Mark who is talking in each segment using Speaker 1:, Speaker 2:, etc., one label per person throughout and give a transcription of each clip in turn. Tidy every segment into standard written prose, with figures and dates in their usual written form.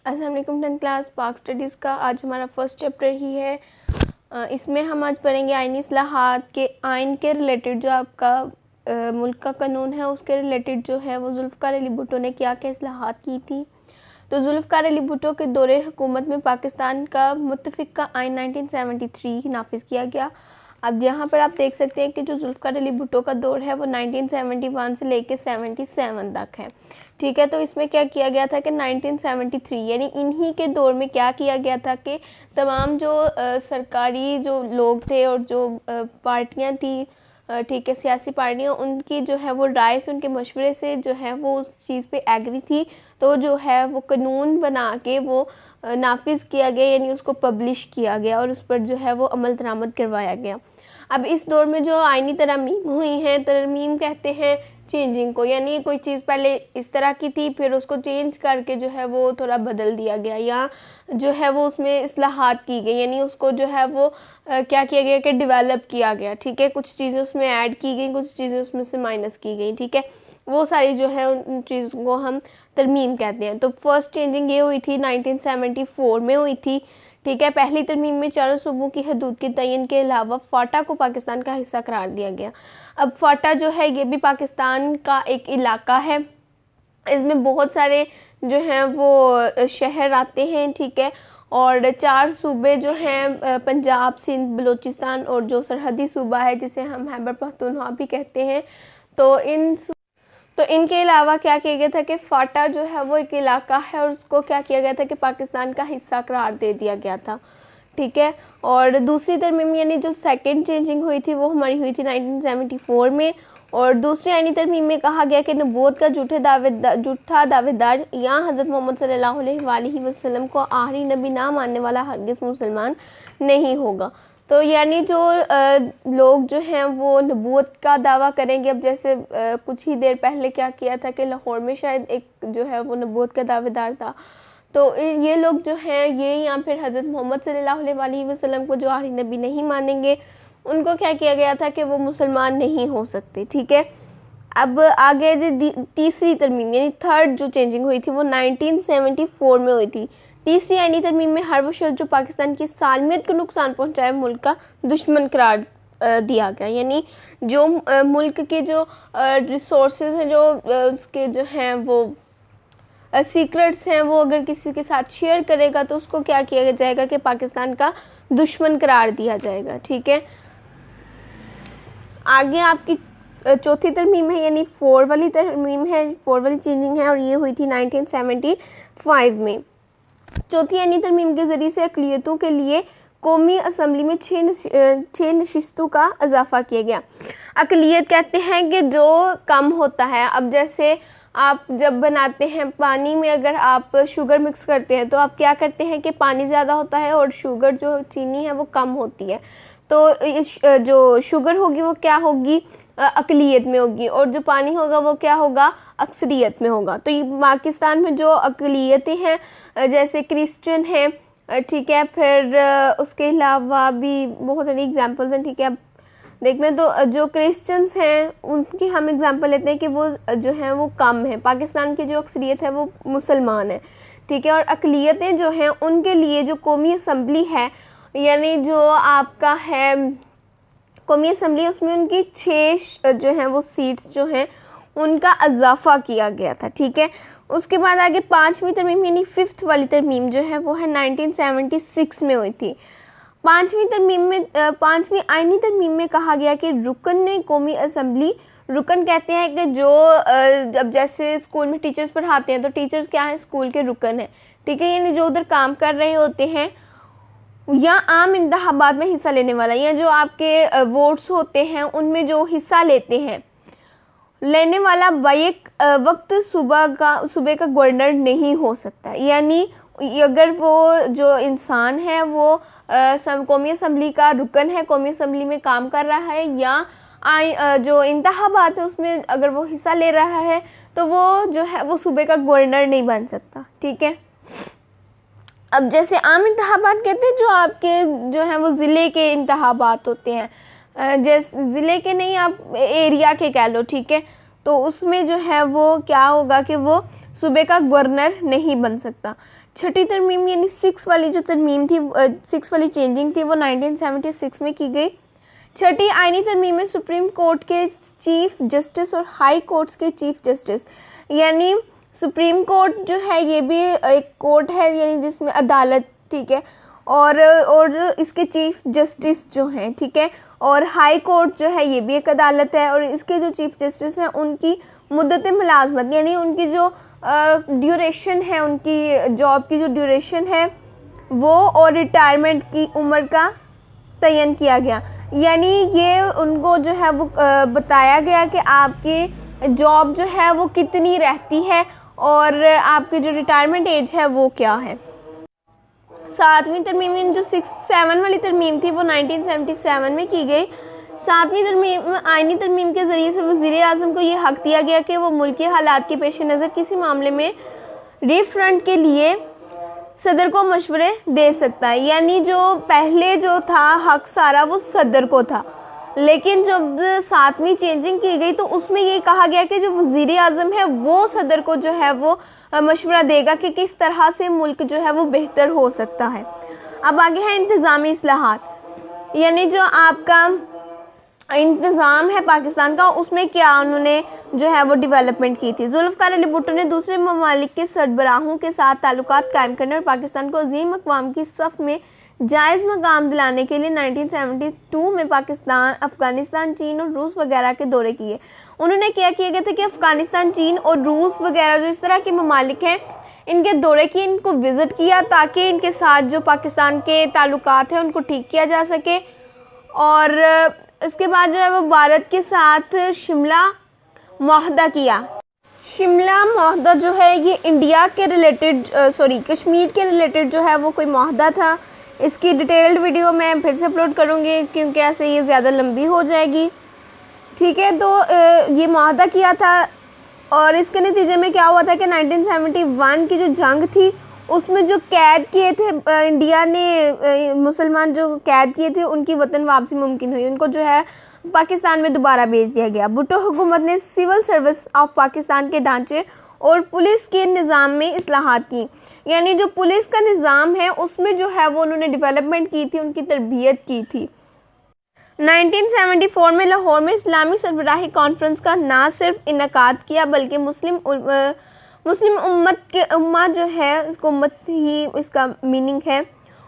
Speaker 1: अस्सलाम वालेकुम 10th class पाक स्टडीज़ का आज हमारा फर्स्ट चैप्टर ही है। इसमें हम आज पढ़ेंगे आइनी इस्लाहात के आइन के रिलेटेड जो आपका मुल्क का कानून है उसके रिलेटेड जो है वो जुल्फ़िकार अली भुट्टो ने क्या क्या इस्लाहात की थी। तो जुल्फ़िकार अली भुट्टो के दौरे हुकूमत में पाकिस्तान का मुत्तफ़िक़ा आइन 1973 नाफिज किया गया। अब यहाँ पर आप देख सकते हैं कि जो जुल्फ़िकार अली भुट्टो का दौर है वो 1971 से लेके 77 तक है। ठीक है, तो इसमें क्या किया गया था कि 1973 यानी इन्हीं के दौर में क्या किया गया था कि तमाम जो सरकारी जो लोग थे और जो पार्टियां थी, ठीक है, सियासी पार्टियां, उनकी जो है वो राय से, उनके मशवरे से जो है वो उस चीज़ पे एग्री थी। तो जो है वो कानून बना के वो नाफिज किया गया, यानी उसको पब्लिश किया गया और उस पर जो है वो अमल दरामद करवाया गया। अब इस दौर में जो आइनी तरमीम हुई हैं, तरमीम कहते हैं चेंजिंग को, यानी कोई चीज़ पहले इस तरह की थी फिर उसको चेंज करके जो है वो थोड़ा बदल दिया गया, या जो है वो उसमें इस्लाहात की गई, यानी उसको जो है वो क्या किया गया कि डेवलप किया गया। ठीक है, कुछ चीज़ें उसमें ऐड की गई, कुछ चीज़ें उसमें से माइनस की गई। ठीक है, वो सारी जो है उन चीज़ों को हम तरमीम कहते हैं। तो फर्स्ट चेंजिंग ये हुई थी 1974 में हुई थी। ठीक है, पहली तरमीम में चारों सूबों की हदूद के तयन के अलावा फाटा को पाकिस्तान का हिस्सा करार दिया गया। अब फाटा जो है ये भी पाकिस्तान का एक इलाका है, इसमें बहुत सारे जो हैं वो शहर आते हैं। ठीक है, और 4 सूबे जो हैं पंजाब, सिंध, बलूचिस्तान और जो सरहदी सूबा है जिसे हम खैबर पख्तूनख्वा भी कहते हैं। तो इनके अलावा क्या किया गया था कि फाटा जो है वो एक इलाका है और उसको क्या किया गया था कि पाकिस्तान का हिस्सा करार दे दिया गया था। ठीक है, और दूसरी तरमीम यानी जो सेकंड चेंजिंग हुई थी वो हमारी हुई थी 1974 में। और दूसरी आइनी तरमीम में कहा गया कि नबूवत का झूठा दावेदार या हज़रत मोहम्मद सल्लल्लाहु अलैहि वसल्लम को आखिरी नबी ना मानने वाला हरगिज़ मुसलमान नहीं होगा। तो यानी जो लोग जो हैं वो नबूवत का दावा करेंगे। अब जैसे कुछ ही देर पहले क्या किया था कि लाहौर में शायद एक जो है वो नबूवत का दावेदार था, तो ये लोग जो हैं ये या फिर हज़रत मोहम्मद सल्लल्लाहु अलैहि वसल्लम को जो आखिरी नबी नहीं मानेंगे, उनको क्या किया गया था कि वो मुसलमान नहीं हो सकते। ठीक है, अब आगे जो तीसरी तरमीम यानी थर्ड जो चेंजिंग हुई थी वो 1974 में हुई थी। तीसरी आइनी तरमीम में हर वो शख्स जो पाकिस्तान की सालमियत को नुकसान पहुंचाए मुल्क का दुश्मन करार दिया गया, यानी जो मुल्क के जो रिसोर्सेज हैं, जो उसके जो हैं वो सीक्रेट्स हैं, वो अगर किसी के साथ शेयर करेगा तो उसको क्या किया जाएगा कि पाकिस्तान का दुश्मन करार दिया जाएगा। ठीक है, आगे आपकी चौथी तरमीम है यानी 4 वाली तरमीम है, 4 वाली चेंजिंग है और ये हुई थी 1975 में। चौथी यानी तरमीम के ज़रिए से अक़लियतों के लिए कौमी असम्बली में 6 नशिस्तों का इजाफा किया गया। अक़लियत कहते हैं कि जो कम होता है। अब जैसे आप जब बनाते हैं पानी में अगर आप शुगर मिक्स करते हैं तो आप क्या करते हैं कि पानी ज़्यादा होता है और शुगर जो चीनी है वो कम होती है। तो जो शुगर होगी वो क्या होगी, अक़लियत में होगी, और जो पानी होगा वो क्या होगा, अक्सरियत में होगा। तो ये पाकिस्तान में जो अक़लियतें हैं जैसे क्रिश्चियन हैं, ठीक है, फिर उसके अलावा भी बहुत सारी एग्जांपल्स हैं। ठीक है, अब देखना तो जो क्रिश्चियंस हैं उनकी हम एग्जांपल लेते हैं कि वो जो हैं वो कम है। पाकिस्तान की जो अक्सरियत है वो मुसलमान है। ठीक है, और अक़लियतें जो हैं उनके लिए जो कौमी असम्बली है, यानी जो आपका है कौमी असम्बली, उसमें उनकी 6 जो हैं वो सीट्स जो हैं उनका इजाफा किया गया था। ठीक है, उसके बाद आगे 5वीं तरमीम यानी 5th वाली तरमीम जो है वो है 1976 में हुई थी। 5वीं तरमीम में 5वीं आइनी तरमीम में कहा गया कि रुकन ने कौमी असम्बली, रुकन कहते हैं कि जो अब जैसे स्कूल में टीचर्स पढ़ाते हैं तो टीचर्स क्या है, स्कूल के रुकन है। ठीक है, यानी जो उधर काम कर रहे होते हैं, या आम इंतखाबात में हिस्सा लेने वाला, या जो आपके वोट्स होते हैं उनमें जो हिस्सा लेने वाला बैक वक्त सूबे का गवर्नर नहीं हो सकता। यानी अगर वो जो इंसान है वो कौमी असम्बली का रुकन है, कौमी असम्बली में काम कर रहा है, या जो इंतखाबात है उसमें अगर वो हिस्सा ले रहा है तो वो जो है वो सूबे का गवर्नर नहीं बन सकता। ठीक है, अब जैसे आम इंतखाबात कहते हैं जो आपके जो है वो ज़िले के इंतखाबात होते हैं, जैसे ज़िले के नहीं, आप एरिया के कह लो। ठीक है, तो उसमें जो है वो क्या होगा कि वो सूबे का गवर्नर नहीं बन सकता। छठी तरमीम यानी 6 वाली जो तरमीम थी, 6 वाली चेंजिंग थी, वो 1976 में की गई। छठी आईनी तरमीम में सुप्रीम कोर्ट के चीफ जस्टिस और हाई कोर्ट्स के चीफ जस्टिस, यानी सुप्रीम कोर्ट जो है ये भी एक कोर्ट है यानी जिसमें अदालत, ठीक है, और इसके चीफ जस्टिस जो हैं, ठीक है, और हाई कोर्ट जो है ये भी एक अदालत है, और इसके जो चीफ जस्टिस हैं उनकी मुद्दत मुलाजमत यानी उनकी जो ड्यूरेशन है, उनकी जॉब की जो ड्यूरेशन है वो, और रिटायरमेंट की उम्र का तयन किया गया। यानी ये उनको जो है वो बताया गया कि आपकी जॉब जो है वो कितनी रहती है और आपकी जो रिटायरमेंट एज है वो क्या है। 7वीं तरमीम जो 7 वाली तरमीम थी वो 1977 में की गई। 7वीं तरमीम आईनी तरमीम के ज़रिए से वज़ीर आज़म को ये हक़ दिया गया कि वो मुल्की हालात के पेश नज़र किसी मामले में रिफंड के लिए सदर को मशवरे दे सकता है। यानी जो पहले जो था हक़ सारा वो सदर को था, लेकिन जब 7वीं चेंजिंग की गई तो उसमें ये कहा गया कि जो वज़ीर आज़म है वो सदर को जो है वो मशवरा देगा कि किस तरह से मुल्क जो है वो बेहतर हो सकता है। अब आगे है इंतज़ामी इस्लाहात, यानी जो आपका इंतज़ाम है पाकिस्तान का, उसमें क्या उन्होंने जो है वो डेवलपमेंट की थी। जुल्फ़िकार अली भुट्टो ने दूसरे ममालिक के सरबराहों के साथ ताल्लुकात कायम करने और पाकिस्तान को अज़ीम अक़वाम की सफ़ में जायज़ मकाम दिलाने के लिए 1972 में पाकिस्तान, अफ़गानिस्तान, चीन और रूस वगैरह के दौरे किए। उन्होंने क्या किया गया था कि अफ़गानिस्तान, चीन और रूस वगैरह जो इस तरह के ममालिक हैं इनके दौरे किए, इनको विज़िट किया ताकि इनके साथ जो पाकिस्तान के ताल्लुकात हैं उनको ठीक किया जा सके। और इसके बाद जो है वो भारत के साथ शिमला मुआहदा किया। शिमला मुआहदा जो है ये इंडिया के रिलेटेड कश्मीर के रिलेटेड जो है वो कोई मुआहदा था। इसकी डिटेल्ड वीडियो मैं फिर से अपलोड करूँगी क्योंकि ऐसे ये ज़्यादा लंबी हो जाएगी, ठीक है। तो ये मुआहदा किया था और इसके नतीजे में क्या हुआ था कि 1971 की जो जंग थी उसमें जो कैद किए थे इंडिया ने, मुसलमान जो कैद किए थे उनकी वतन वापसी मुमकिन हुई, उनको जो है पाकिस्तान में दोबारा भेज दिया गया। भुट्टो हुकूमत ने सिविल सर्विस ऑफ पाकिस्तान के ढांचे और पुलिस के निज़ाम में इस्लाहात की, यानी जो पुलिस का निज़ाम है उसमें जो है वो उन्होंने डेवलपमेंट की थी, उनकी तरबियत की थी। 1974 में लाहौर में इस्लामी सरबराही कॉन्फ्रेंस का ना सिर्फ इनकाद किया बल्कि मुस्लिम उम्मा जो है, उसको उम्मत ही इसका मीनिंग है,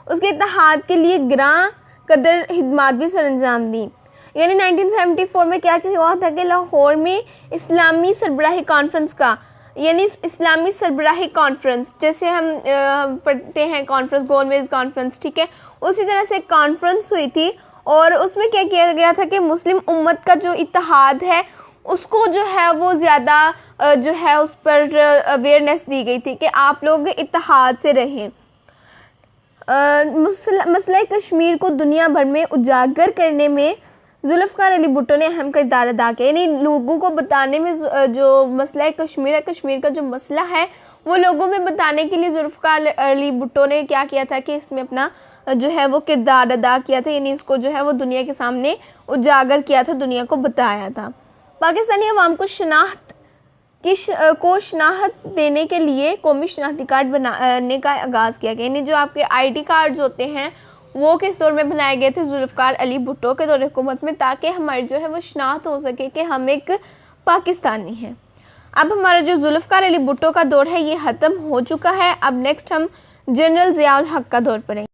Speaker 1: उसके इत्तेहाद के लिए ग्रां कदर हिदमात भी सरअंजाम दी। यानी 1974 में क्या हुआ था कि लाहौर में इस्लामी सरबराही कॉन्फ्रेंस का, यानी इस्लामी सरबराही कॉन्फ्रेंस जैसे हम पढ़ते हैं कॉन्फ्रेंस, गोलमेज कॉन्फ्रेंस, ठीक है, उसी तरह से कॉन्फ्रेंस हुई थी और उसमें क्या किया गया था कि मुस्लिम उम्मत का जो इत्तेहाद है उसको जो है वो ज़्यादा जो है उस पर अवेयरनेस दी गई थी कि आप लोग इत्तेहाद से रहें। मसला कश्मीर को दुनिया भर में उजागर करने में जुल्फ़िकार अली भुट्टो ने अहम किरदार अदा किया, यानी लोगों को बताने में जो मसला कश्मीर है, कश्मीर का जो मसला है वो लोगों में बताने के लिए जुल्फ़िकार अली भुट्टो ने क्या किया था कि इसमें अपना जो है वो किरदार अदा किया था, यानी इसको जो है वो दुनिया के सामने उजागर किया था, दुनिया को बताया था। पाकिस्तानी अवाम को शनाख्त देने के लिए कौमी शनाख्ती कार्ड बनाने का आगाज़ किया गया, यानी जो आपके ID कार्ड्स होते हैं वो किस दौर में बनाए गए थे, जुल्फ़िकार अली भुट्टो के दौर हुकूमत में, ताकि हमारी जो है वो शनाख्त हो सके कि हम एक पाकिस्तानी हैं। अब हमारा जो जुल्फ़िकार अली भुट्टो का दौर है ये ख़त्म हो चुका है। अब नेक्स्ट हम जनरल ज़िया उल हक़ का दौर पढ़ेंगे।